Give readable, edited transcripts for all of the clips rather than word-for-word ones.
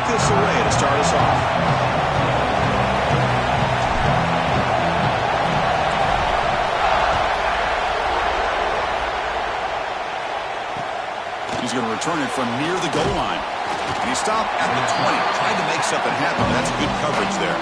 this away to start us off. He's going to return it from near the goal line. And he stopped at the 20, trying to make something happen. That's good coverage there.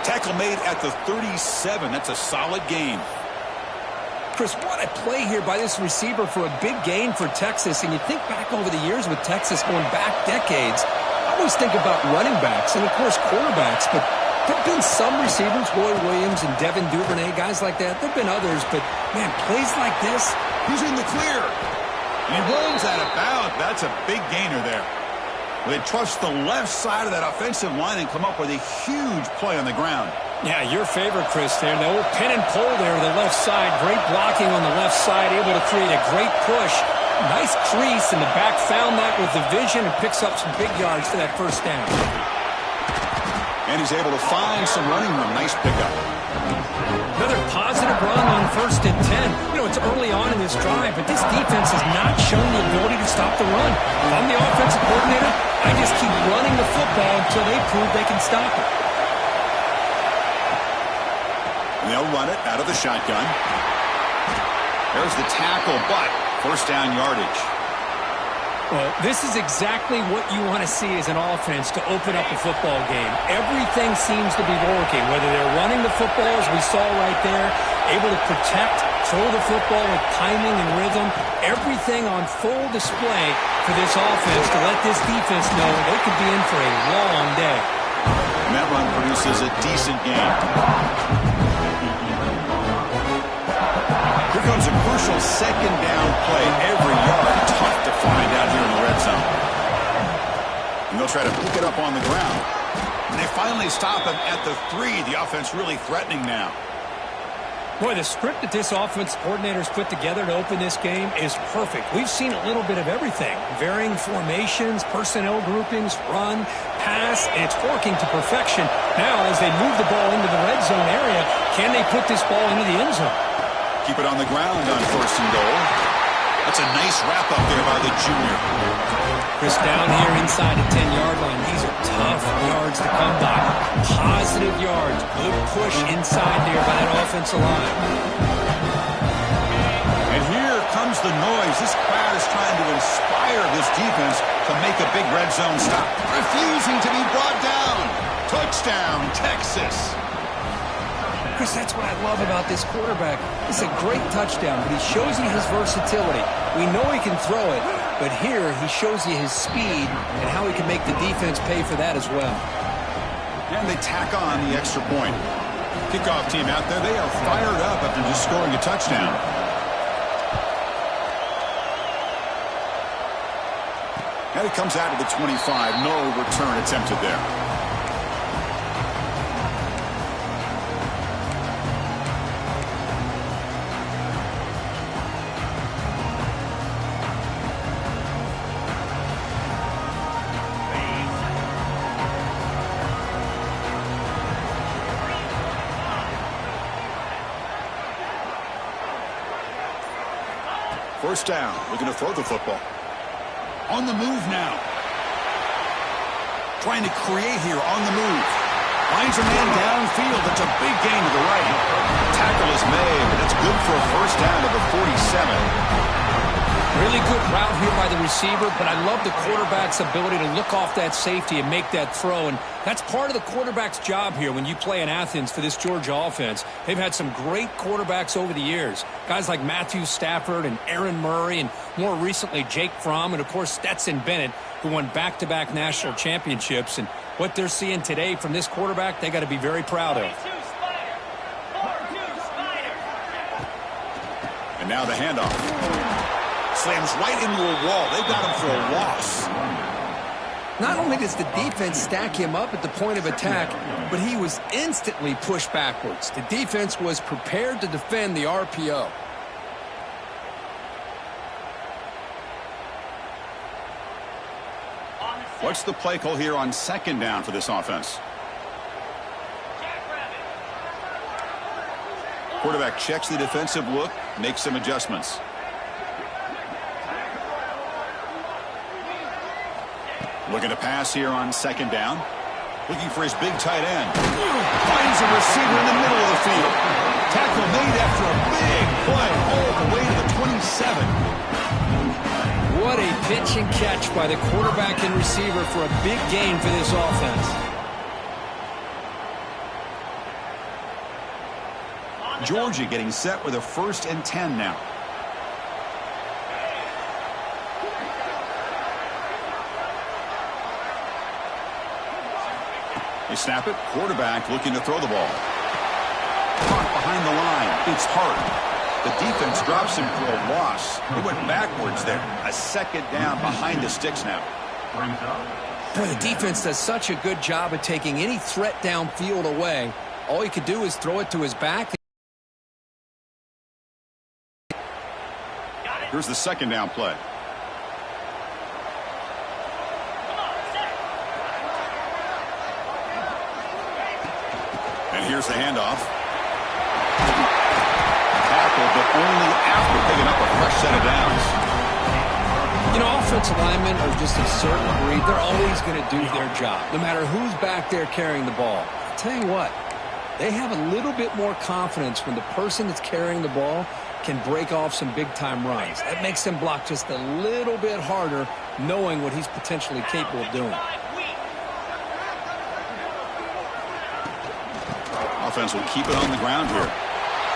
Tackle made at the 37. That's a solid gain. Chris, what a play here by this receiver for a big gain for Texas. And you think back over the years with Texas going back decades, I always think about running backs and, of course, quarterbacks. But there have been some receivers, Roy Williams and Devin Duvernay, guys like that. There have been others. But, man, plays like this. He's in the clear. And he rolls out of bounds. That's a big gainer there. They trust the left side of that offensive line and come up with a huge play on the ground. Yeah, your favorite, Chris, there. The old pin and pull there to the left side. Great blocking on the left side, able to create a great push. Nice crease, and the back found that with the vision and picks up some big yards for that first down. And he's able to find some running room. Nice pickup. Another positive run on 1st and 10. You know, it's early on in this drive, but this defense has not shown the ability to stop the run. If I'm the offensive coordinator, I just keep running the football until they prove they can stop it. And they'll run it out of the shotgun. There's the tackle, but first down yardage. Well, this is exactly what you want to see as an offense to open up a football game. Everything seems to be working, whether they're running the football, as we saw right there, able to protect, throw the football with timing and rhythm, everything on full display for this offense to let this defense know they could be in for a long day. And that run produces a decent gain. Here comes a crucial second down play. Every yard tough to find out here in the red zone. And they'll try to pick it up on the ground. And they finally stop him at the 3. The offense really threatening now. Boy, the script that this offense coordinator's put together to open this game is perfect. We've seen a little bit of everything. Varying formations, personnel groupings, run, pass, and it's working to perfection. Now, as they move the ball into the red zone area, can they put this ball into the end zone? Keep it on the ground on 1st and goal. That's a nice wrap-up there by the junior. Chris, down here inside the 10-yard line. These are tough yards to come by. Positive yards. Good push inside there by that offensive line. And here comes the noise. This crowd is trying to inspire this defense to make a big red zone stop. Refusing to be brought down. Touchdown, Texas. Chris, that's what I love about this quarterback. It's a great touchdown, but he shows you his versatility. We know he can throw it, but here he shows you his speed and how he can make the defense pay for that as well. And they tack on the extra point. Kickoff team out there, they are fired up after just scoring a touchdown. And it comes out to the 25. No return attempted there. First down, looking to throw the football. On the move now. Trying to create here on the move. Finds a man downfield. That's a big gain to the right. Tackle is made, but it's good for a first down to the 47. Really good route here by the receiver, but I love the quarterback's ability to look off that safety and make that throw. And that's part of the quarterback's job here when you play in Athens for this Georgia offense. They've had some great quarterbacks over the years. Guys like Matthew Stafford and Aaron Murray and more recently Jake Fromm and, of course, Stetson Bennett, who won back-to-back national championships. And what they're seeing today from this quarterback, they got to be very proud of. And now the handoff. Slams right into a wall. They've got him for a loss. Not only does the defense stack him up at the point of attack, but he was instantly pushed backwards. The defense was prepared to defend the RPO. What's the play call here on second down for this offense? Quarterback checks the defensive look, makes some adjustments. Looking to pass here on second down. Looking for his big tight end. Finds a receiver in the middle of the field. Tackle made after a big play all the way to the 27. What a pitch and catch by the quarterback and receiver for a big gain for this offense. Georgia getting set with a 1st and 10 now. They snap it. Quarterback looking to throw the ball. Caught behind the line. It's hard. The defense drops him for a loss. He went backwards there. A 2nd down behind the sticks now. Boy, the defense does such a good job of taking any threat downfield away. All he could do is throw it to his back. Here's the 2nd down play. And here's the handoff. Tackle, but only after picking up a fresh set of downs. You know, offensive linemen are just a certain breed. They're always going to do their job, no matter who's back there carrying the ball. I'll tell you what, they have a little bit more confidence when the person that's carrying the ball can break off some big-time runs. That makes them block just a little bit harder, knowing what he's potentially capable of doing. Offense will keep it on the ground here.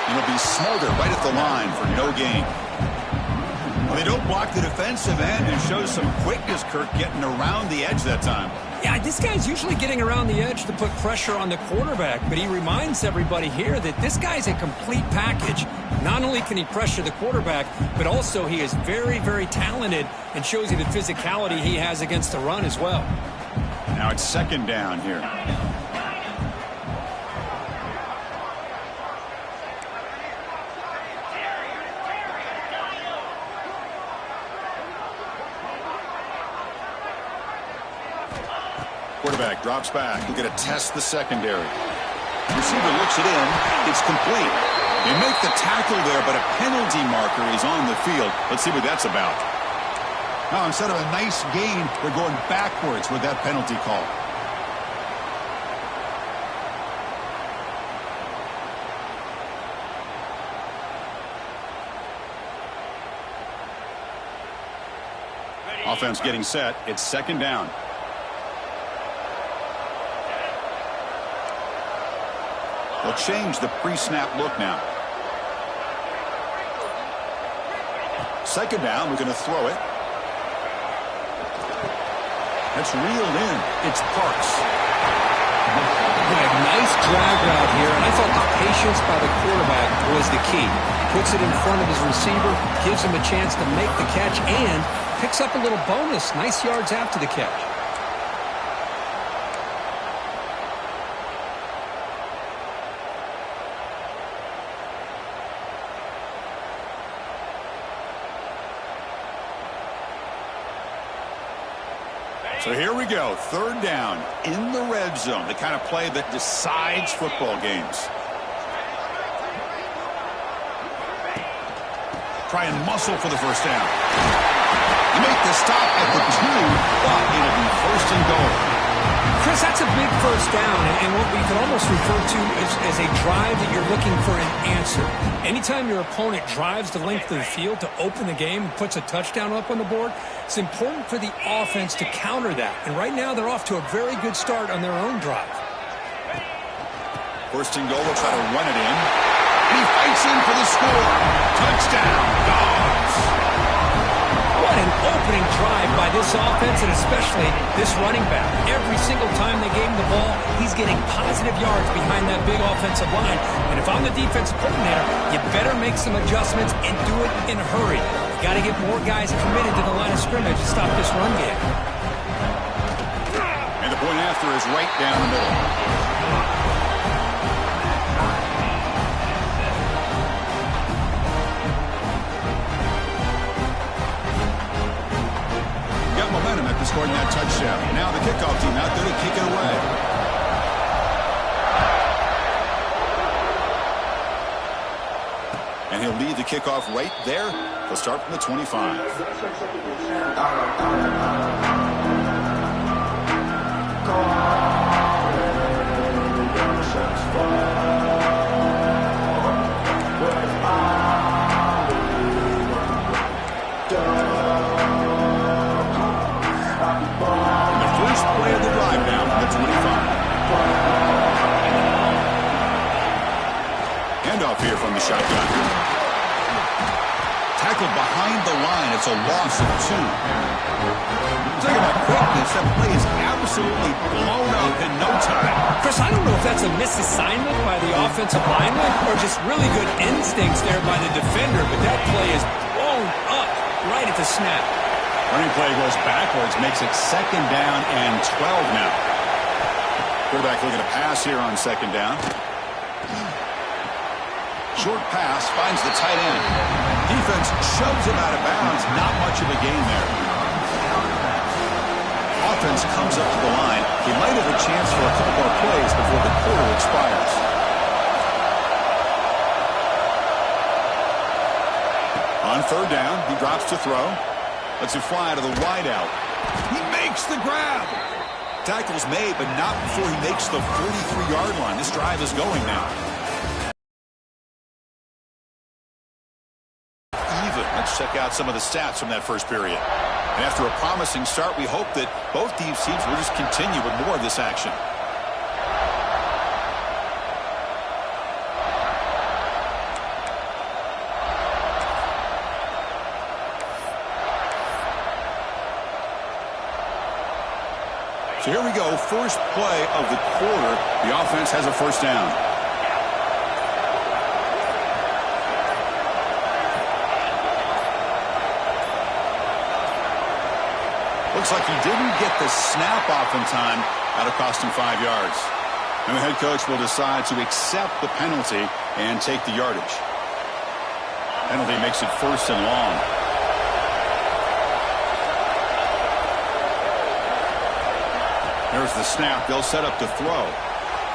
And it'll be smothered right at the line for no gain. Well, they don't block the defensive end and show some quickness, Kirk, getting around the edge that time. Yeah, this guy's usually getting around the edge to put pressure on the quarterback, but he reminds everybody here that this guy's a complete package. Not only can he pressure the quarterback, but also he is very, very talented and shows you the physicality he has against the run as well. Now it's 2nd down here. Quarterback drops back. We're going to test the secondary. Receiver looks it in. It's complete. They make the tackle there, but a penalty marker is on the field. Let's see what that's about. Now, instead of a nice gain, they're going backwards with that penalty call. Offense getting set. It's 2nd down. They'll change the pre-snap look now. 2nd down, we're going to throw it. That's reeled in. It's Parks. A nice drag route here, and I thought the patience by the quarterback was the key. Puts it in front of his receiver, gives him a chance to make the catch, and picks up a little bonus. Nice yards after the catch. So here we go, 3rd down in the red zone, the kind of play that decides football games. Try and muscle for the 1st down. You make the stop at the 2, but it'll be 1st and goal. Chris, that's a big 1st down, and what we can almost refer to as a drive that you're looking for an answer. Anytime your opponent drives the length of the field to open the game and puts a touchdown up on the board, it's important for the offense to counter that. And right now, they're off to a very good start on their own drive. 1st and goal, will try to run it in. And he fights in for the score. Touchdown, Dawgs. What an opening drive by this offense, and especially this running back. Every single time they gave him the ball, he's getting positive yards behind that big offensive line. And if I'm the defensive coordinator, you better make some adjustments and do it in a hurry. You got to get more guys committed to the line of scrimmage to stop this run game. going after is right down the middle. Got momentum after scoring that touchdown. Now the kickoff team out there to kick it away. And he'll lead the kickoff right there. He'll start from the 25. And the first play of the drive now from the 25. Handoff here from the shotgun. Tackled behind the line. It's a loss of 2. Talking about quickness, that play is absolutely blown up in no time. Chris, I don't know if that's a misassignment by the offensive lineman or just really good instincts there by the defender, but that play is blown up right at the snap. Running play goes backwards, makes it 2nd down and 12 now. Quarterback looking to pass here on 2nd down. Short pass finds the tight end. Defense shoves him out of bounds. Not much of a gain there. Offense comes up to the line. He might have a chance for a couple more plays before the quarter expires. On 3rd down, he drops to throw. Lets it fly to the wideout. He makes the grab. Tackle's made, but not before he makes the 43-yard line. This drive is going now. Let's check out some of the stats from that first period. And after a promising start, we hope that both teams will just continue with more of this action. So here we go, first play of the quarter. The offense has a 1st down. Looks like he didn't get the snap off in time. That'll cost him 5 yards. And the head coach will decide to accept the penalty and take the yardage. Penalty makes it 1st and long. There's the snap. They'll set up to throw.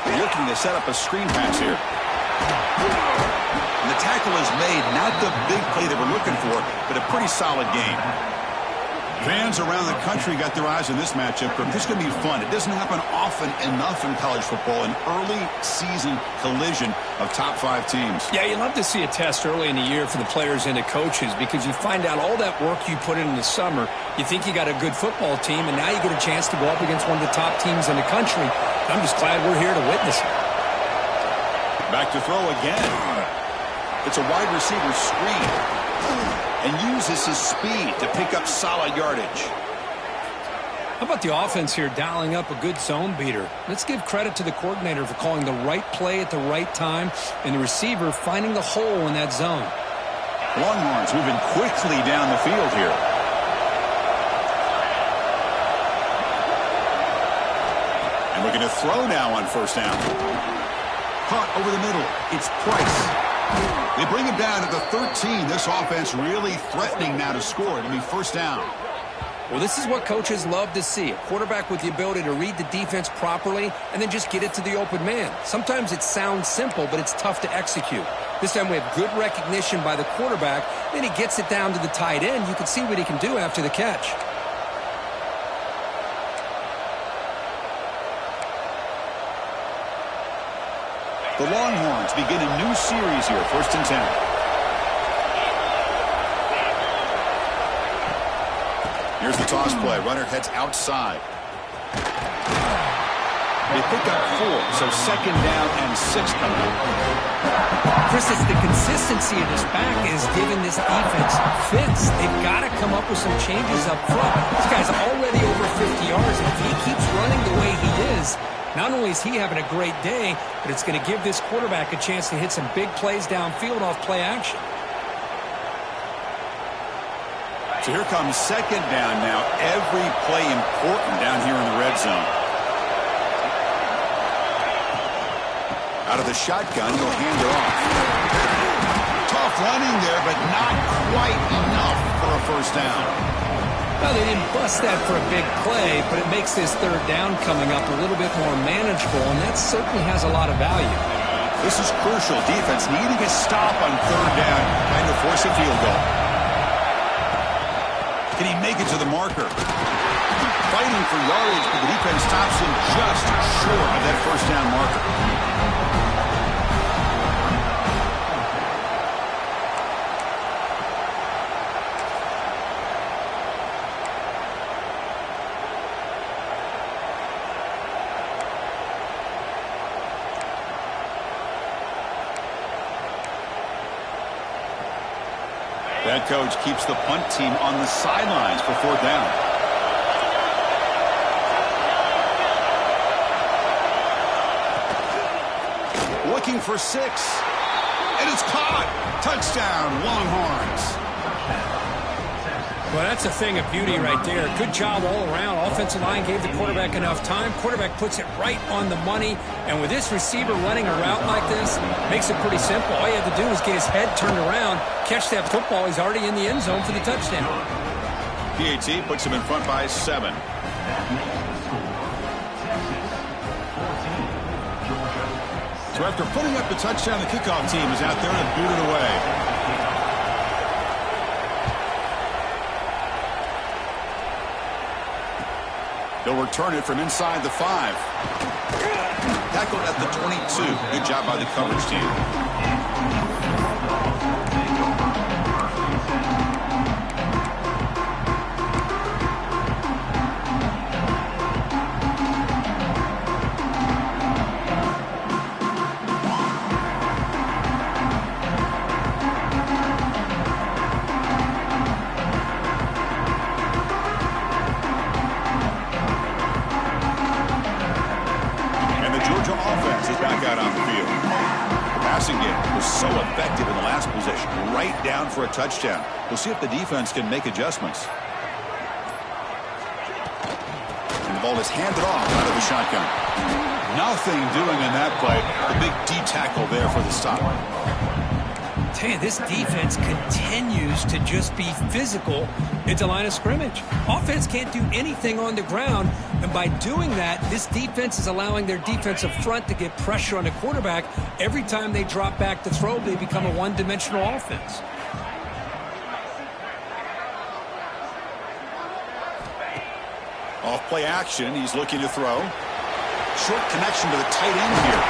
They're looking to set up a screen pass here. And the tackle is made. Not the big play that we're looking for, but a pretty solid game. Fans around the country got their eyes on this matchup, but this is going to be fun. It doesn't happen often enough in college football, an early season collision of top 5 teams. Yeah, you love to see a test early in the year for the players and the coaches because you find out all that work you put in the summer. You think you got a good football team, and now you get a chance to go up against one of the top teams in the country. I'm just glad we're here to witness it. Back to throw again. It's a wide receiver screen. And uses his speed to pick up solid yardage. How about the offense here dialing up a good zone beater? Let's give credit to the coordinator for calling the right play at the right time and the receiver finding the hole in that zone. Longhorns moving quickly down the field here. And looking to throw now on 1st down. Caught over the middle. It's Price. They bring him down to the 13. This offense really threatening now to score. It'll be 1st down. Well, this is what coaches love to see. A quarterback with the ability to read the defense properly and then just get it to the open man. Sometimes it sounds simple, but it's tough to execute. This time we have good recognition by the quarterback. Then he gets it down to the tight end. You can see what he can do after the catch. The Longhorns begin a new series here, 1st and 10. Here's the toss play. Runner heads outside. They pick up 4, so 2nd down and 6 coming up. Chris, it's the consistency of this back is giving this defense fits. They've got to come up with some changes up front. This guy's already over 50 yards, and if he keeps running the way he is, not only is he having a great day, but it's going to give this quarterback a chance to hit some big plays downfield off play action. So here comes 2nd down now. Every play important down here in the red zone. Out of the shotgun, he'll hand it off. Tough running there, but not quite enough for a first down. Well, they didn't bust that for a big play, but it makes this third down coming up a little bit more manageable, and that certainly has a lot of value. This is crucial. Defense needing a stop on third down, trying to force a field goal. Can he make it to the marker? Fighting for yardage, but the defense stops him just short of that first down marker. That coach keeps the punt team on the sidelines for fourth down. Looking for 6. And it's caught. Touchdown, Longhorns. Well, that's a thing of beauty right there. Good job all around. Offensive line gave the quarterback enough time. Quarterback puts it right on the money. And with this receiver running a route like this, makes it pretty simple. All you have to do is get his head turned around, catch that football. He's already in the end zone for the touchdown. PAT puts him in front by 7. So after putting up the touchdown, the kickoff team is out there to boot it away. They'll return it from inside the 5. Tackled at the 22. Good job by the coverage team. So effective in the last possession, right down for a touchdown. We'll see if the defense can make adjustments. And the ball is handed off out of the shotgun. Nothing doing in that play. A big D tackle there for the stop. Tell you, this defense continues to just be physical at the line of scrimmage. Offense can't do anything on the ground, and by doing that, this defense is allowing their defensive front to get pressure on the quarterback. Every time they drop back to throw, they become a one-dimensional offense. Off play action, he's looking to throw. Short connection to the tight end here.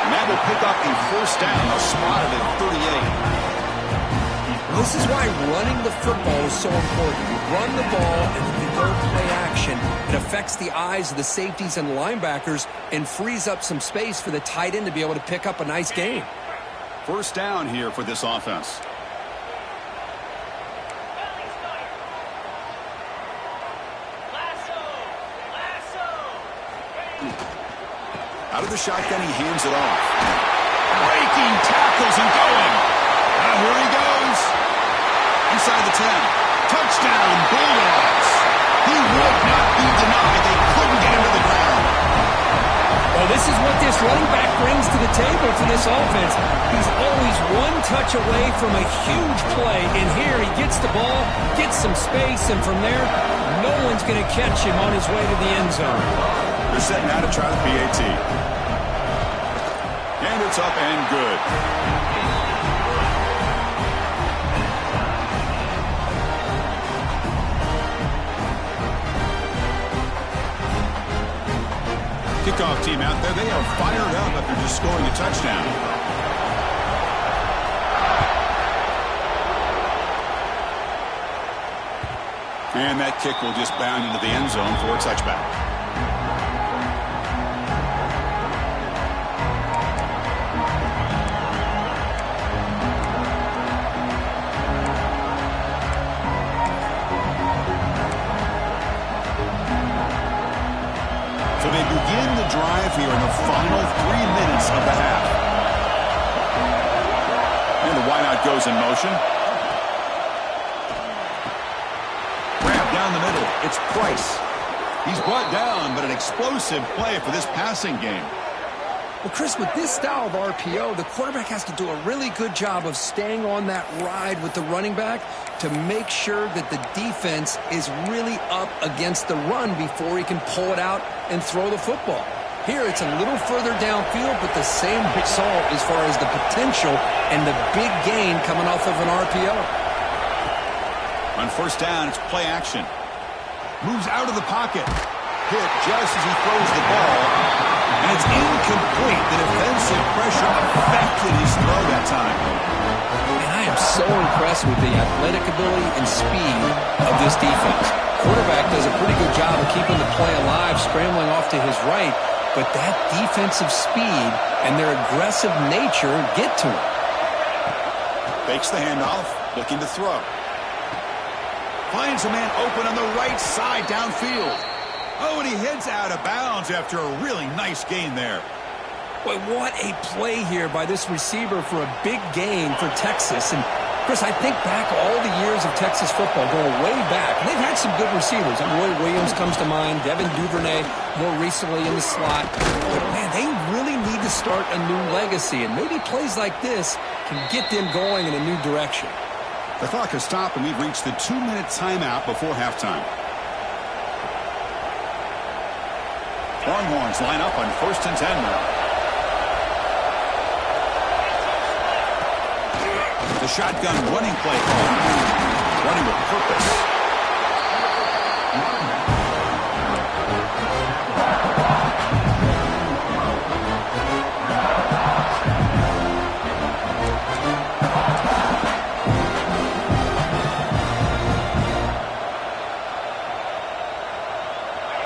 And that will pick up a first down. They'll spot it at 38. This is why running the football is so important. You run the ball and then you go play action. It affects the eyes of the safeties and linebackers and frees up some space for the tight end to be able to pick up a nice game. First down here for this offense. Out of the shotgun, he hands it off. Breaking tackles and going. Now here he goes. Inside the 10. Touchdown, Bulldogs. He would not be denied. They couldn't get him to the ground. Well, this is what this running back brings to the table for this offense. He's always one touch away from a huge play. And here he gets the ball, gets some space, and from there, no one's going to catch him on his way to the end zone. They're setting out to try the PAT. And it's up and good. Kickoff team out there. They are fired up after just scoring a touchdown. And that kick will just bound into the end zone for a touchback. So they begin the drive here in the final 3 minutes of the half. And the wideout goes in motion. Grab down the middle. It's Price. He's brought down, but an explosive play for this passing game. Well, Chris, with this style of RPO, the quarterback has to do a really good job of staying on that ride with the running back to make sure that the defense is really up against the run before he can pull it out and throw the football. Here, it's a little further downfield, but the same result as far as the potential and the big gain coming off of an RPO. On first down, it's play action. Moves out of the pocket. Hit just as he throws the ball. And it's incomplete. The defensive pressure affected his throw that time. And I am so impressed with the athletic ability and speed of this defense. Quarterback does a pretty good job of keeping the play alive, scrambling off to his right. But that defensive speed and their aggressive nature get to him. Fakes the handoff, looking to throw. Finds a man open on the right side downfield. Oh, and he heads out of bounds after a really nice gain there. Boy, what a play here by this receiver for a big gain for Texas. And, Chris, I think back all the years of Texas football, going way back. They've had some good receivers. Roy Williams comes to mind, Devin Duvernay more recently in the slot. But, man, they really need to start a new legacy. And maybe plays like this can get them going in a new direction. The clock has stopped, and we've reached the 2-minute timeout before halftime. Longhorns line up on 1st and 10 now. The shotgun running play call. Running with purpose.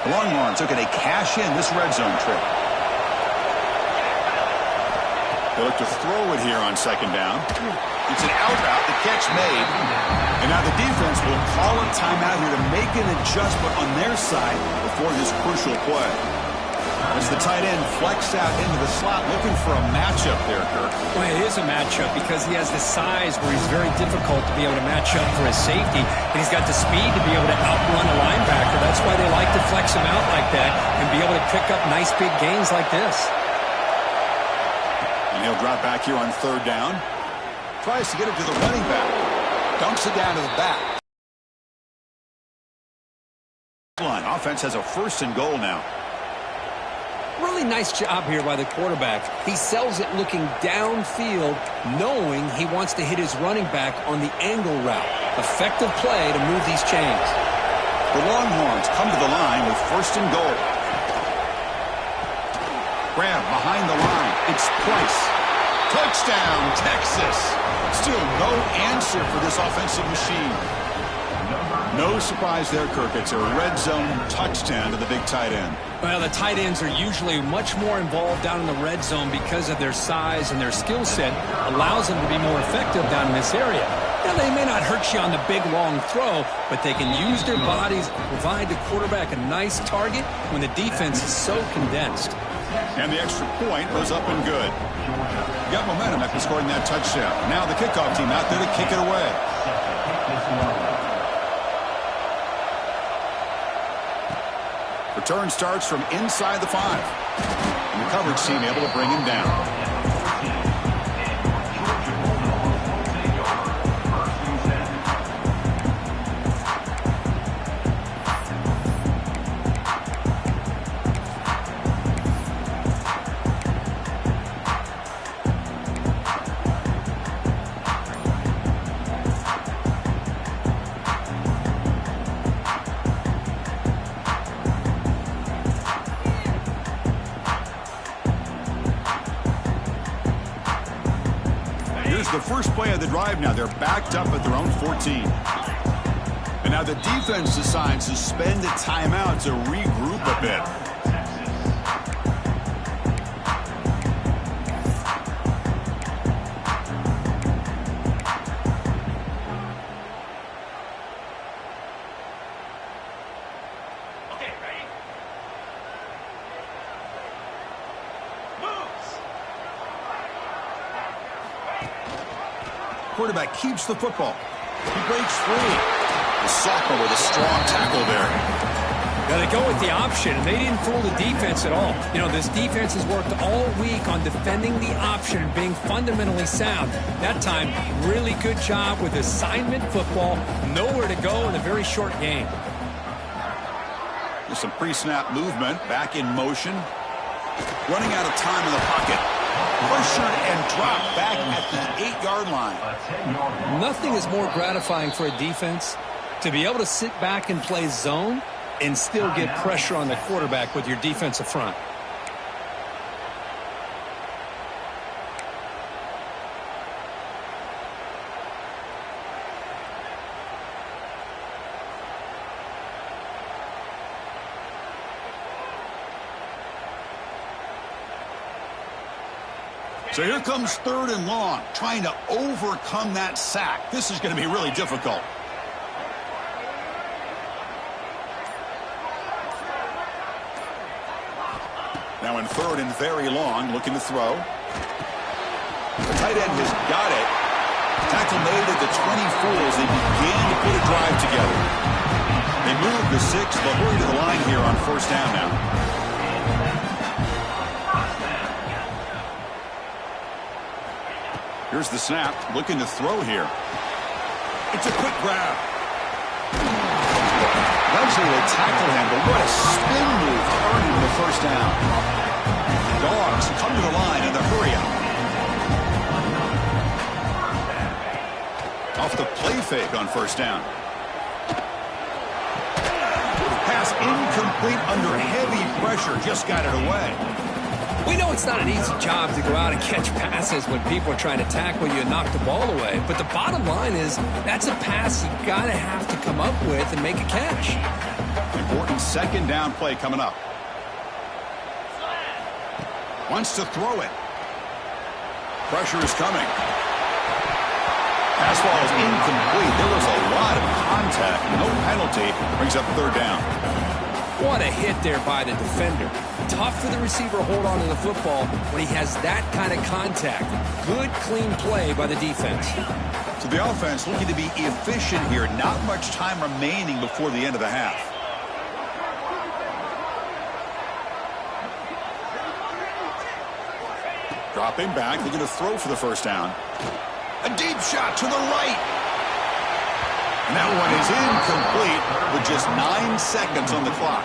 The Longhorns looking to cash in this red zone trip. They look to throw it here on 2nd down. It's an out route, the catch made. And now the defense will call a timeout here to make an adjustment on their side before this crucial play. As the tight end flex out into the slot, looking for a matchup there, Kirk. Well, it is a matchup because he has the size where he's very difficult to be able to match up for his safety. And he's got the speed to be able to outrun a linebacker. That's why they like to flex him out like that and be able to pick up nice big gains like this. And he'll drop back here on 3rd down. Tries to get it to the running back. Dumps it down to the back. Offense has a 1st and goal now. Really nice job here by the quarterback. He sells it looking downfield, knowing he wants to hit his running back on the angle route. Effective play to move these chains. The Longhorns come to the line with 1st and goal. Grab behind the line. It's Price. Touchdown, Texas. Still no answer for this offensive machine. No surprise there, Kirk. It's a red zone touchdown to the big tight end. Well, the tight ends are usually much more involved down in the red zone because of their size and their skill set allows them to be more effective down in this area. Now, they may not hurt you on the big, long throw, but they can use their bodies to provide the quarterback a nice target when the defense is so condensed. And the extra point was up and good. Got momentum after scoring that touchdown. Now the kickoff team out there to kick it away. Return starts from inside the 5. And the coverage team able to bring him down. The first play of the drive now. They're backed up at their own 14. And now the defense decides to spend a timeout to regroup a bit. Quarterback keeps the football. He breaks free. The sophomore with a strong tackle there. Got they go with the option, and they didn't fool the defense at all. You know, this defense has worked all week on defending the option and being fundamentally sound. That time, really good job with assignment football. Nowhere to go in a very short game. Some pre-snap movement, back in motion. Running out of time in the pocket. Pressured and dropped back at the 8-yard line. Nothing is more gratifying for a defense to be able to sit back and play zone and still get pressure on the quarterback with your defensive front. So here comes 3rd and long, trying to overcome that sack. This is going to be really difficult. Now in 3rd and very long, looking to throw. The tight end has got it. Tackle made at the 24 as they begin to put a drive together. They move the 6, but hurry to the line here on 1st down now. Here's the snap, looking to throw here. It's a quick grab. Eventually they tackle him, but what a spin move to earn him the 1st down. Dawgs come to the line in the hurry up. Off the play fake on 1st down. Pass incomplete under heavy pressure, just got it away. We know it's not an easy job to go out and catch passes when people are trying to tackle you and knock the ball away. But the bottom line is that's a pass you got to have to come up with and make a catch. Important 2nd down play coming up. Wants to throw it. Pressure is coming. Pass ball is incomplete. There was a lot of contact. No penalty. Brings up 3rd down. What a hit there by the defender. Tough for the receiver to hold on to the football when he has that kind of contact. Good, clean play by the defense. So the offense looking to be efficient here. Not much time remaining before the end of the half. Dropping back, looking to throw for the 1st down. A deep shot to the right. And that one is incomplete with just 9 seconds on the clock.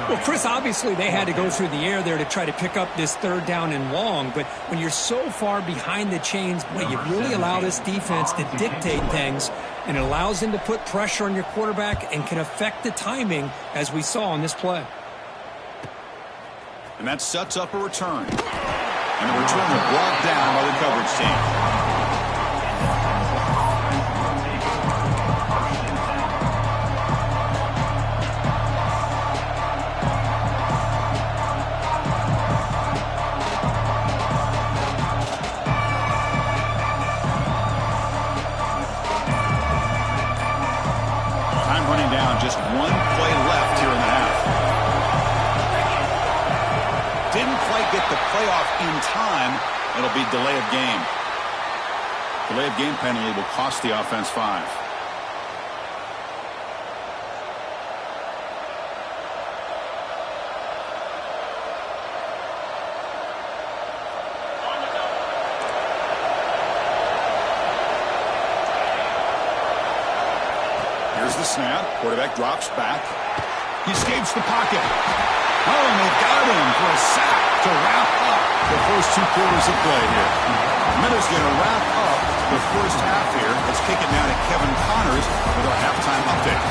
Well, Chris, obviously they had to go through the air there to try to pick up this 3rd down and long, but when you're so far behind the chains, boy, you really allow this defense to dictate things, and it allows them to put pressure on your quarterback and can affect the timing, as we saw on this play. And that sets up a return. And the return is brought down by the coverage team. Just 1 play left here in the half. Didn't quite get the playoff in time. It'll be delay of game. Delay of game penalty will cost the offense 5. Here's the snap. Quarterback drops back. He escapes the pocket. Oh, and they got him for a sack to wrap up the first 2 quarters of play here. Miller's going to wrap up the first half here. Let's kick it now to Kevin Connors with our halftime update.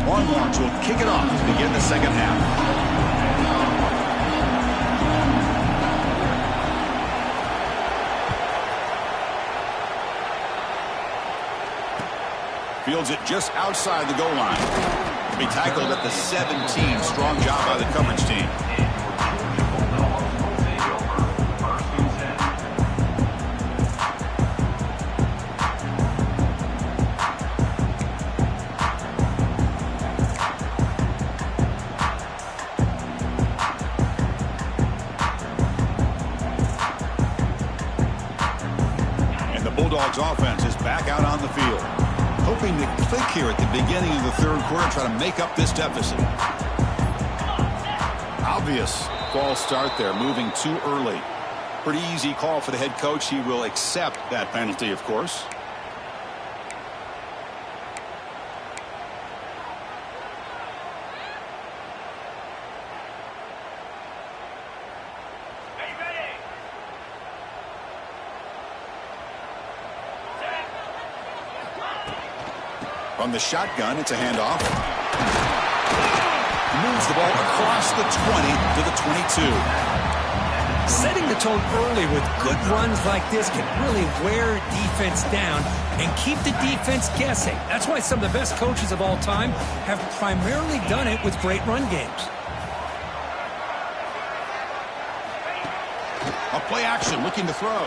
Longhorns will kick it off to begin the 2nd half. Fields it just outside the goal line. To be tackled at the 17. Strong job by the coverage team. Bulldogs offense is back out on the field. Hoping to click here at the beginning of the third quarter, try to make up this deficit. Obvious false start there, moving too early. Pretty easy call for the head coach. He will accept that penalty, of course. From the shotgun, it's a handoff. Moves the ball across the 20 to the 22. Setting the tone early with good runs like this can really wear defense down and keep the defense guessing. That's why some of the best coaches of all time have primarily done it with great run games. A play action, looking to throw.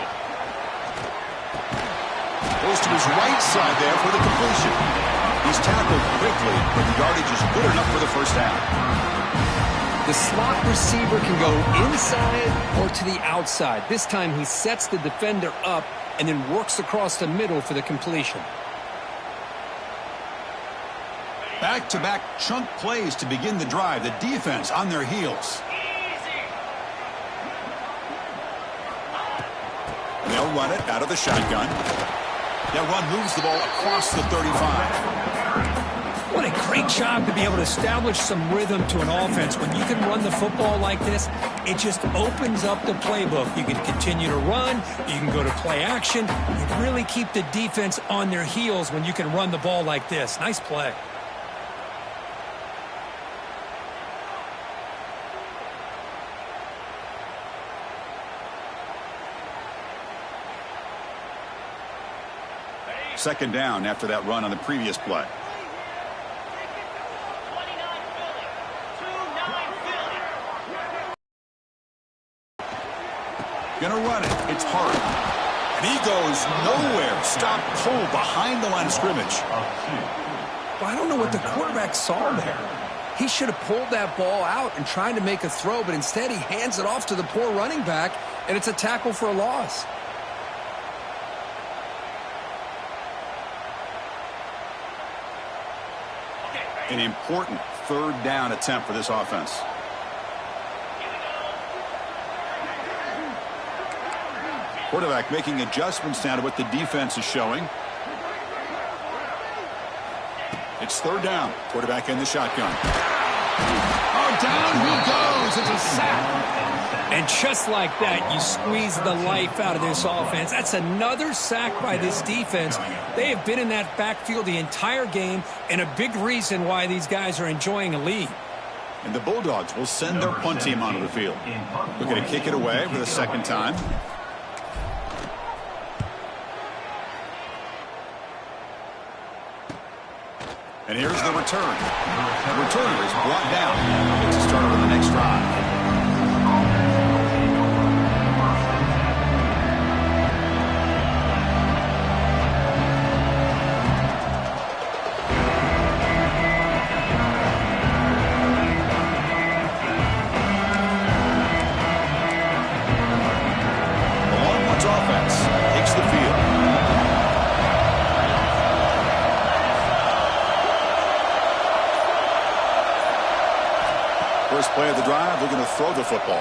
Goes to his right side there for the completion. He's tackled quickly, but the yardage is good enough for the first down. The slot receiver can go inside or to the outside. This time he sets the defender up and then works across the middle for the completion. Back-to-back chunk plays to begin the drive. The defense on their heels. They'll run it out of the shotgun. That run moves the ball across the 35. What a great job to be able to establish some rhythm to an offense. When you can run the football like this, it just opens up the playbook. You can continue to run. You can go to play action. You really keep the defense on their heels when you can run the ball like this. Nice play. Second down after that run on the previous play. Gonna run it. It's hard. And he goes nowhere. Stop pull behind the line of scrimmage. Well, I don't know what the quarterback saw there. He should have pulled that ball out and tried to make a throw, but instead he hands it off to the poor running back, and it's a tackle for a loss. An important third down attempt for this offense. Quarterback making adjustments now to what the defense is showing. It's third down. Quarterback in the shotgun. Oh, down he goes. It's a sack. And just like that, you squeeze the life out of this offense. That's another sack by this defense. They have been in that backfield the entire game, and a big reason why these guys are enjoying a lead. And the Bulldogs will send their punt team onto the field. Looking to kick it away for the second time. And here's the return. The returner is brought down to start on the next drive. Play of the drive, looking to throw the football.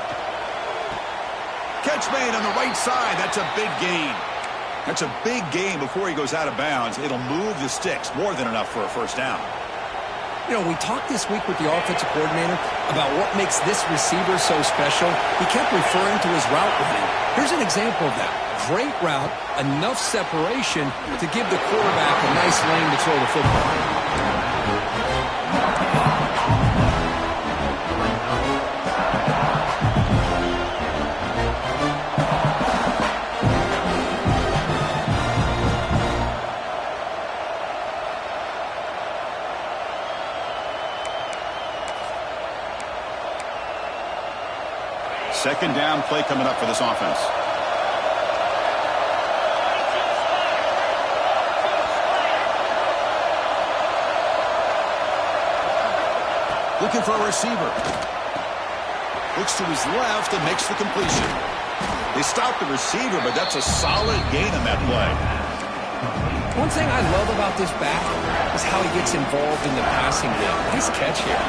Catch made on the right side. That's a big gain. That's a big gain before he goes out of bounds. It'll move the sticks, more than enough for a first down. You know, we talked this week with the offensive coordinator about what makes this receiver so special. He kept referring to his route running. Here's an example of that. Great route, enough separation to give the quarterback a nice lane to throw the football. Second down play coming up for this offense. Looking for a receiver. Looks to his left and makes the completion. They stopped the receiver, but that's a solid gain on that play. One thing I love about this back is how he gets involved in the passing game. Nice catch here.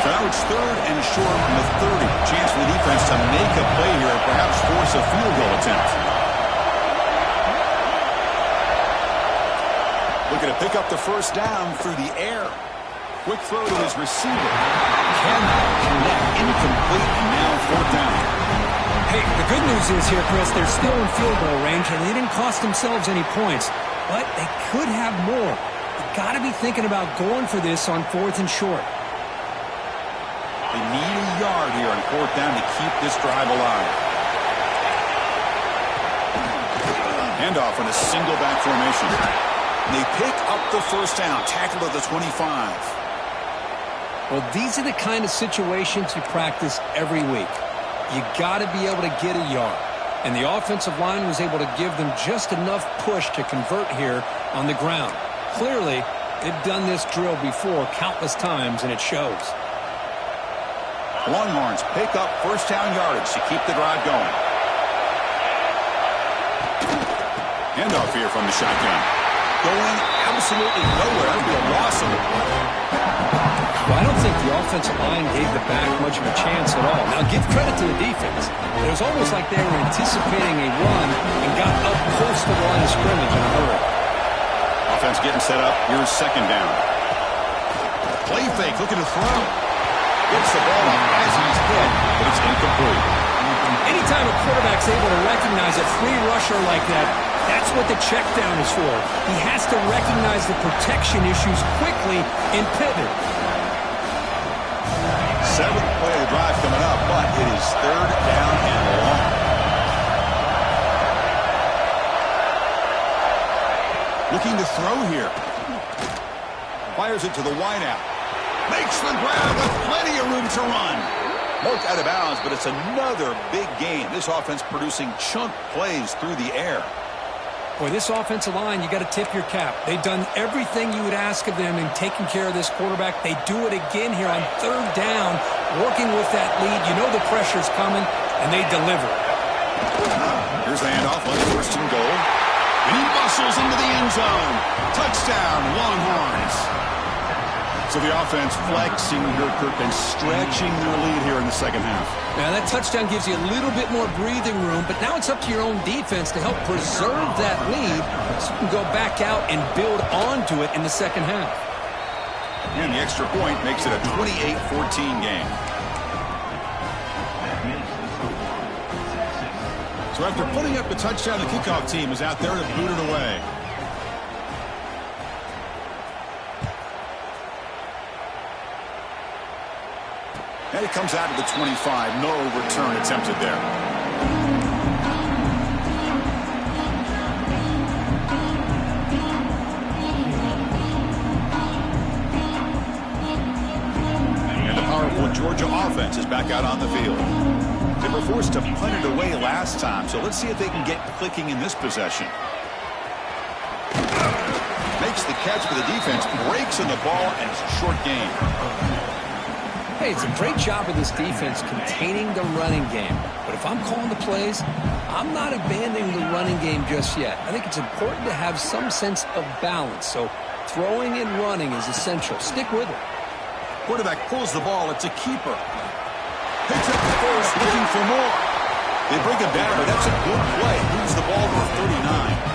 So now it's 3rd and short from the 30. Chance for the defense to make a play here and perhaps force a field goal attempt. Looking to pick up the first down through the air. Quick throw to his receiver. Cannot connect. Incomplete, and now 4th down. Hey, the good news is here, Chris, they're still in field goal range, and they didn't cost themselves any points. But they could have more. You've got to be thinking about going for this on 4th and short. They need a yard here on 4th down to keep this drive alive. Handoff on a single back formation. They pick up the first down, tackled at the 25. Well, these are the kind of situations you practice every week. You got to be able to get a yard. And the offensive line was able to give them just enough push to convert here on the ground. Clearly, they've done this drill before countless times, and it shows. Longhorns pick up first down yardage to keep the drive going. Handoff here from the shotgun. Going absolutely nowhere. It'll be a loss of it. Well, I don't think the offensive line gave the back much of a chance at all. Now, give credit to the defense. It was almost like they were anticipating a run and got up close to the line of scrimmage in a hurry. Offense getting set up. Here's 2nd down. Play fake, looking to throw. Gets the ball up as he's hit, but it's incomplete. Anytime a quarterback's able to recognize a free rusher like that, that's what the check down is for. He has to recognize the protection issues quickly and pivot. 7th play of the drive coming up, but it is 3rd down and long. Looking to throw here. Fires it to the wideout. Makes the grab with plenty of room to run. Marked out of bounds, but it's another big game. This offense producing chunk plays through the air. Boy, this offensive line, you got to tip your cap. They've done everything you would ask of them in taking care of this quarterback. They do it again here on 3rd down, working with that lead. You know the pressure's coming, and they deliver. Here's the handoff on 1st and goal. And he muscles into the end zone. Touchdown, Longhorns. So the offense flexing here, Kirk, and stretching their lead here in the 2nd half. Now, that touchdown gives you a little bit more breathing room, but now it's up to your own defense to help preserve that lead so you can go back out and build onto it in the 2nd half. And the extra point makes it a 28-14 game. So after putting up the touchdown, the kickoff team is out there to boot it away. And it comes out of the 25. No return attempted there. And the powerful Georgia offense is back out on the field. They were forced to punt it away last time, so let's see if they can get clicking in this possession. Makes the catch, but the defense breaks in the ball, and it's a short game. Hey, it's a great job of this defense containing the running game. But if I'm calling the plays, I'm not abandoning the running game just yet. I think it's important to have some sense of balance. So throwing and running is essential. Stick with it. Quarterback pulls the ball. It's a keeper. Picks up the first, looking for more. They bring him down, but that's a good play. Moves the ball to 39.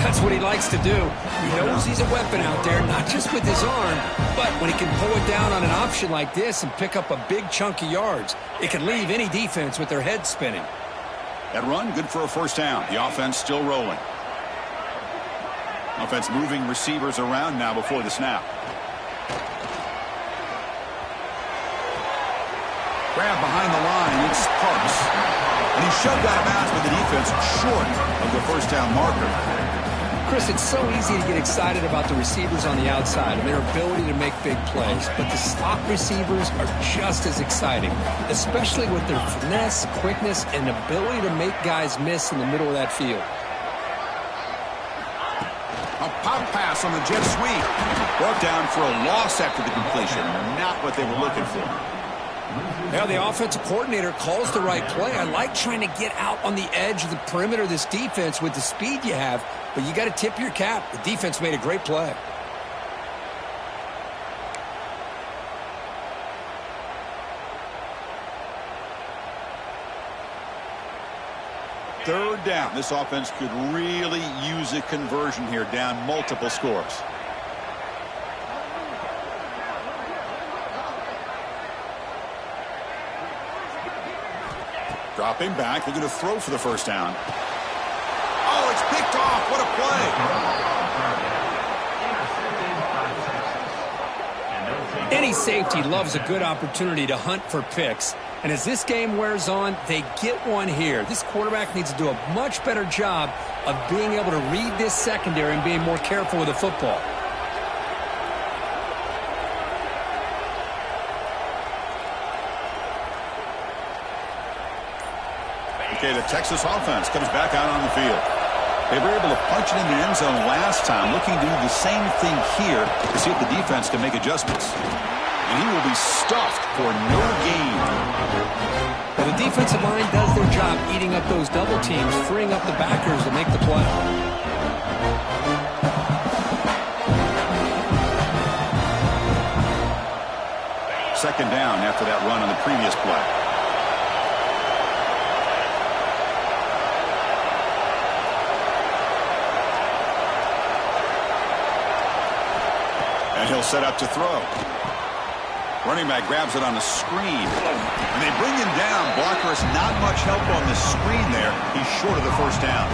That's what he likes to do. He knows he's a weapon out there, not just with his arm, but when he can pull it down on an option like this and pick up a big chunk of yards, it can leave any defense with their head spinning. That run, good for a first down. The offense still rolling. Offense moving receivers around now before the snap. Grab behind the line, it's Parks. And he's shoved out of bounds with the defense short of the first down marker. Chris, it's so easy to get excited about the receivers on the outside and their ability to make big plays. But the slot receivers are just as exciting, especially with their finesse, quickness, and ability to make guys miss in the middle of that field. A pop pass on the jet sweep. Brought down for a loss after the completion. Not what they were looking for. Yeah, the offensive coordinator calls the right play. I like trying to get out on the edge of the perimeter of this defense with the speed you have, but you got to tip your cap. The defense made a great play. Third down. This offense could really use a conversion here, down multiple scores. Dropping back. They're going to throw for the first down. Oh, it's picked off. What a play. Any safety loves a good opportunity to hunt for picks. And as this game wears on, they get one here. This quarterback needs to do a much better job of being able to read this secondary and being more careful with the football. Okay, the Texas offense comes back out on the field. They were able to punch it in the end zone last time, looking to do the same thing here to see if the defense can make adjustments. And he will be stuffed for no gain. Well, the defensive line does their job eating up those double teams, freeing up the backers to make the play. Second down after that run on the previous play. And he'll set up to throw. Running back grabs it on a screen. And they bring him down. Blocker has not much help on the screen there. He's short of the first down.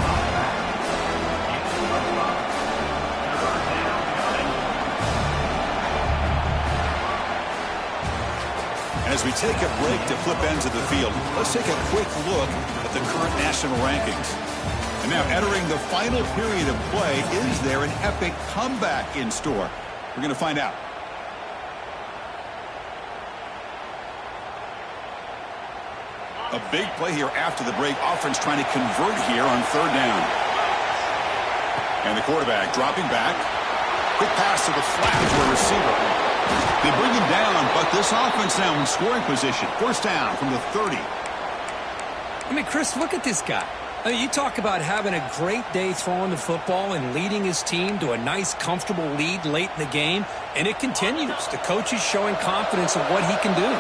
And as we take a break to flip ends of the field, let's take a quick look at the current national rankings. And now entering the final period of play, is there an epic comeback in store? We're going to find out. A big play here after the break. Offense trying to convert here on third down. And the quarterback dropping back. Quick pass to the flat to a receiver. They bring him down, but this offense now in scoring position. First down from the 30. I mean, Chris, look at this guy. I mean, you talk about having a great day throwing the football and leading his team to a nice, comfortable lead late in the game, and it continues. The coach is showing confidence of what he can do.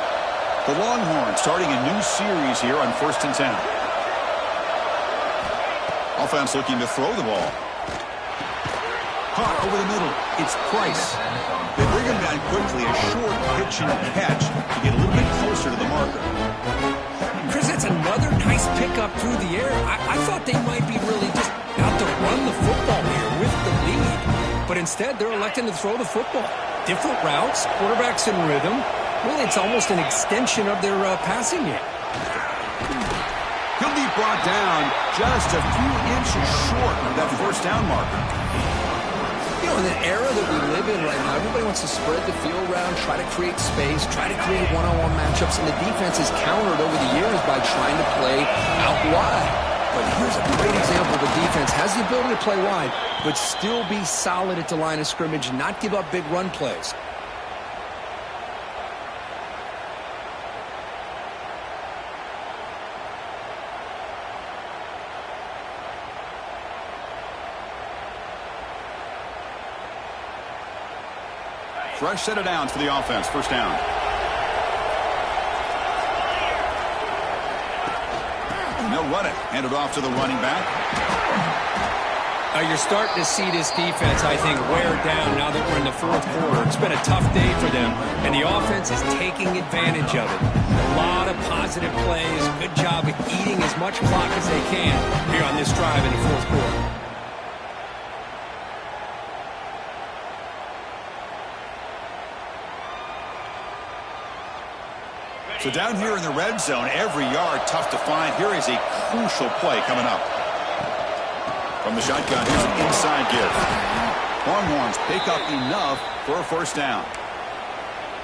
The Longhorns starting a new series here on 1st and 10. Offense looking to throw the ball. Caught over the middle. It's Price. They bring him down quickly. A short pitch and catch to get a little bit closer to the marker. Chris, that's another nice pickup through the air. I thought they might be really just out to run the football here with the lead. But instead, they're electing to throw the football. Different routes, quarterbacks in rhythm. Really, it's almost an extension of their passing game. He'll be brought down just a few inches short of that first down marker. You know, in the era that we live in right now, everybody wants to spread the field around, try to create space, try to create one-on-one matchups, and the defense is countered over the years by trying to play out wide. But here's a great example. The defense has the ability to play wide, but still be solid at the line of scrimmage and not give up big run plays. Fresh set of downs for the offense. First down. And they'll run it. Hand it off to the running back. You're starting to see this defense, I think, wear down now that we're in the fourth quarter. It's been a tough day for them, and the offense is taking advantage of it. A lot of positive plays. Good job of eating as much clock as they can here on this drive in the fourth quarter. So down here in the red zone, every yard tough to find. Here is a crucial play coming up. From the shotgun, here's an inside give. Longhorns pick up enough for a first down.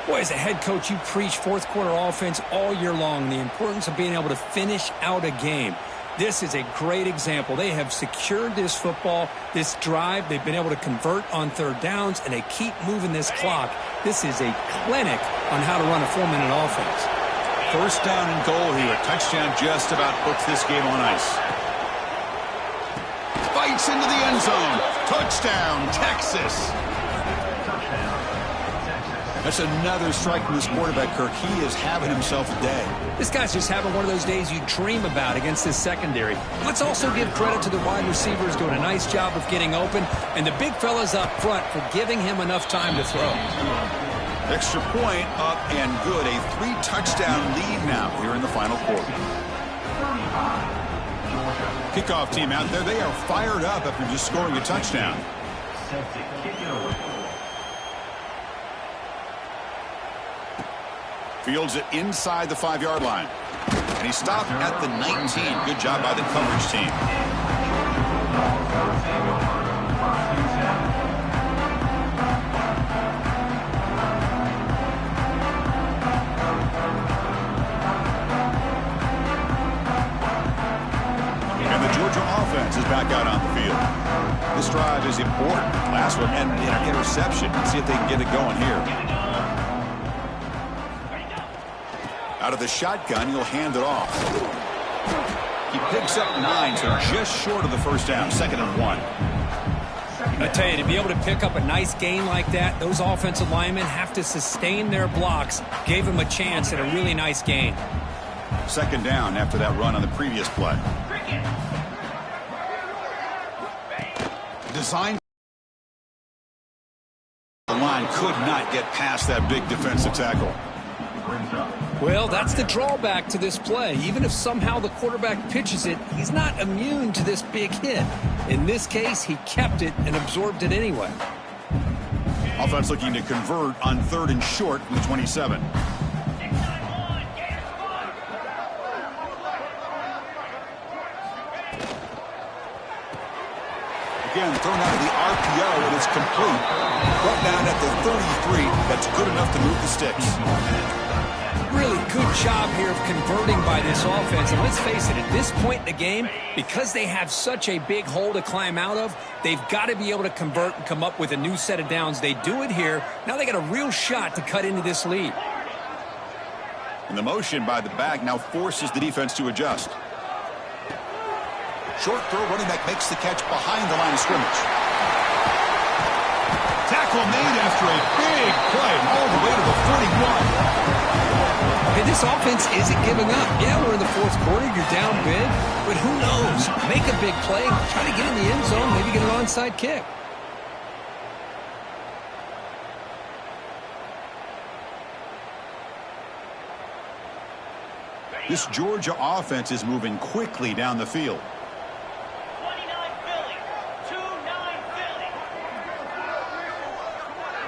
Boy, as a head coach, you preach fourth quarter offense all year long, the importance of being able to finish out a game. This is a great example. They have secured this football, this drive. They've been able to convert on third downs, and they keep moving this clock. This is a clinic on how to run a 4-minute offense. First down and goal here. A touchdown just about puts this game on ice. Fights into the end zone. Touchdown, Texas. That's another strike from this quarterback, Kirk. He is having himself a day. This guy's just having one of those days you dream about against this secondary. Let's also give credit to the wide receivers doing a nice job of getting open, and the big fellas up front for giving him enough time to throw. Extra point up and good. A 3-touchdown lead now here in the final quarter. Kickoff team out there. They are fired up after just scoring a touchdown. Fields it inside the 5-yard line. And he stopped at the 19. Good job by the coverage team. And the Georgia offense is back out on the field. This drive is important. Last one ended in an interception. Let's see if they can get it going here. Out of the shotgun, he'll hand it off. He picks up 9, so just short of the first down. 2nd and 1. I tell you, to be able to pick up a nice gain like that, those offensive linemen have to sustain their blocks. Gave him a chance at a really nice gain. 2nd down after that run on the previous play. Design. The line could not get past that big defensive tackle. Well, that's the drawback to this play. Even if somehow the quarterback pitches it, he's not immune to this big hit. In this case, he kept it and absorbed it anyway. Offense looking to convert on 3rd and short from the 27. Again, thrown out of the RPO, and it's complete. Brought down at the 33. That's good enough to move the sticks. Really good job here of converting by this offense. And let's face it, at this point in the game, because they have such a big hole to climb out of, they've got to be able to convert and come up with a new set of downs. They do it here. Now they got a real shot to cut into this lead. And the motion by the back now forces the defense to adjust. Short throw, running back makes the catch behind the line of scrimmage. Tackle made after a big play all the way to the 41. Hey, this offense isn't giving up. Yeah, we're in the 4th quarter. You're down big. But who knows? Make a big play. Try to get in the end zone. Maybe get an onside kick. This Georgia offense is moving quickly down the field.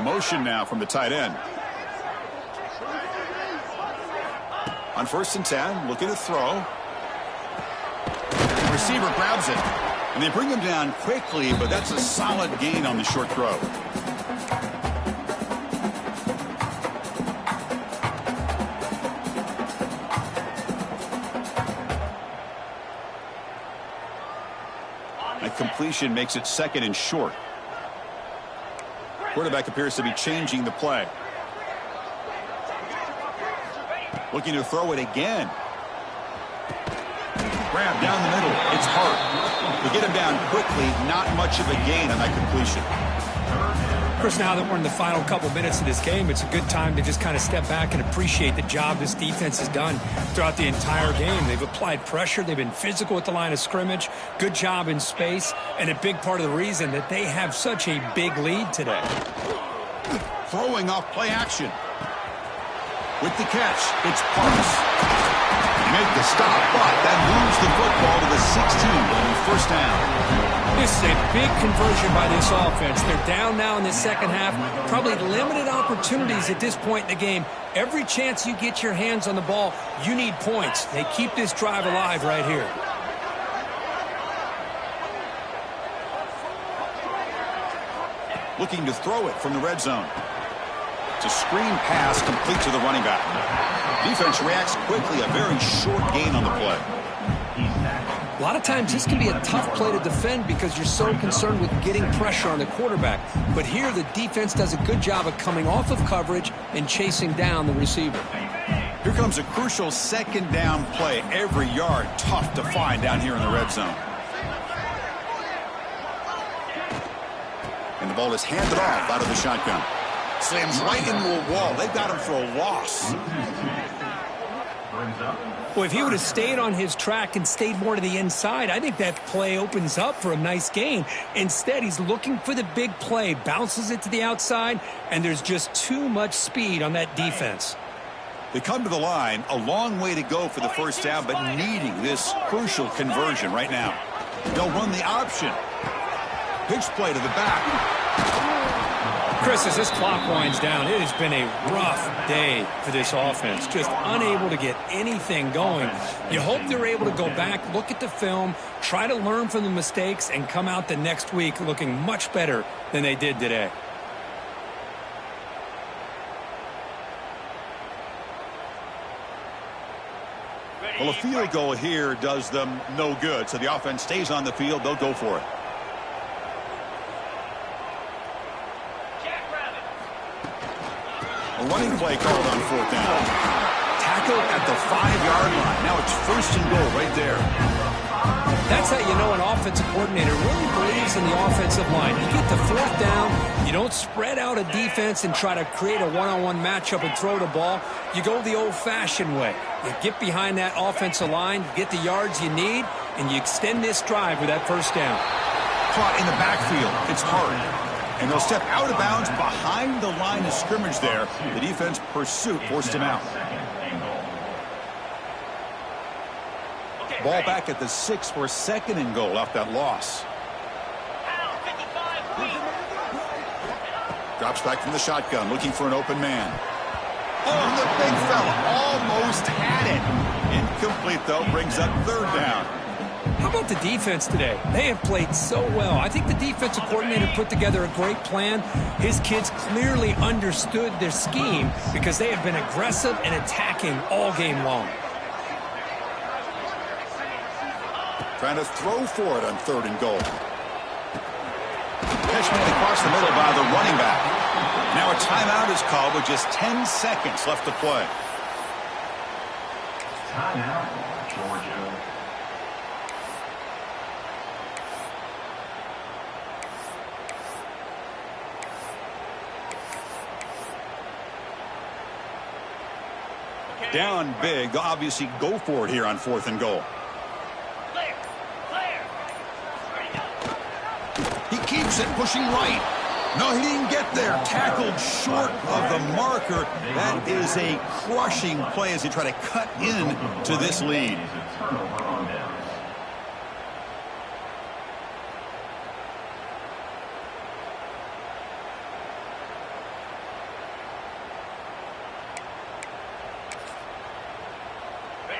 Motion now from the tight end. On 1st and 10, looking to throw. The receiver grabs it. And they bring him down quickly, but that's a solid gain on the short throw. A completion makes it 2nd and short. Quarterback appears to be changing the play. Looking to throw it again. Grab down the middle. It's hard. To get him down quickly, not much of a gain on that completion. Of course, now that we're in the final couple minutes of this game, it's a good time to just kind of step back and appreciate the job this defense has done throughout the entire game. They've applied pressure. They've been physical at the line of scrimmage. Good job in space. And a big part of the reason that they have such a big lead today. Throwing off play action. With the catch, it's Parks. Make the stop, but that moves the football to the 16 on 1st down. This is a big conversion by this offense. They're down now in the 2nd half. Probably limited opportunities at this point in the game. Every chance you get your hands on the ball, you need points. They keep this drive alive right here. Looking to throw it from the red zone. It's a screen pass complete to the running back. Defense reacts quickly. A very short gain on the play. A lot of times this can be a tough play to defend because you're so concerned with getting pressure on the quarterback. But here the defense does a good job of coming off of coverage and chasing down the receiver. Here comes a crucial second down play. Every yard tough to find down here in the red zone. And the ball is handed off out of the shotgun. Slams right into a wall. They've got him for a loss. Well, if he would have stayed on his track and stayed more to the inside, I think that play opens up for a nice gain. Instead, he's looking for the big play, bounces it to the outside, and there's just too much speed on that defense. They come to the line, a long way to go for the first down, but needing this crucial conversion right now. They'll run the option. Pitch play to the back. Chris, as this clock winds down, it has been a rough day for this offense. Just unable to get anything going. You hope they're able to go back, look at the film, try to learn from the mistakes, and come out the next week looking much better than they did today. Well, a field goal here does them no good, so the offense stays on the field. They'll go for it. A running play called on fourth down. Tackle at the 5-yard line. Now it's first and goal right there. That's how you know an offensive coordinator really believes in the offensive line. You get the fourth down, you don't spread out a defense and try to create a one-on-one matchup and throw the ball. You go the old-fashioned way. You get behind that offensive line, get the yards you need, and you extend this drive with that first down. Caught in the backfield. It's hard. And they'll step out of bounds behind the line of scrimmage there. The defense pursuit forced him out. Ball back at the 6 for second and goal off that loss. Drops back from the shotgun, looking for an open man. Oh, the big fella almost had it. Incomplete, though, brings up third down. How about the defense today? They have played so well. I think the defensive coordinator put together a great plan. His kids clearly understood their scheme because they have been aggressive and attacking all game long. Trying to throw for it on third and goal. Catch made across the middle by the running back. Now a timeout is called with just 10 seconds left to play. Timeout, Georgia. Down big. They'll obviously go for it here on fourth and goal. He keeps it pushing right. No, he didn't get there. Tackled short of the marker. That is a crushing play as they try to cut in to this lead.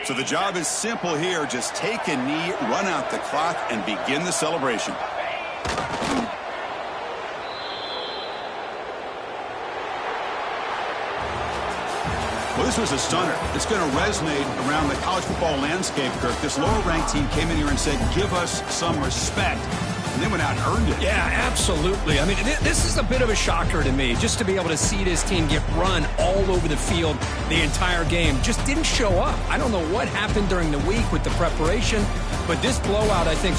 So the job is simple here. Just take a knee, run out the clock, and begin the celebration. Well, this was a stunner. It's going to resonate around the college football landscape, Kirk. This lower-ranked team came in here and said, give us some respect. And they went out and earned it. Yeah, absolutely. I mean, this is a bit of a shocker to me, just to be able to see this team get run all over the field the entire game. Just didn't show up. I don't know what happened during the week with the preparation, but this blowout, I think,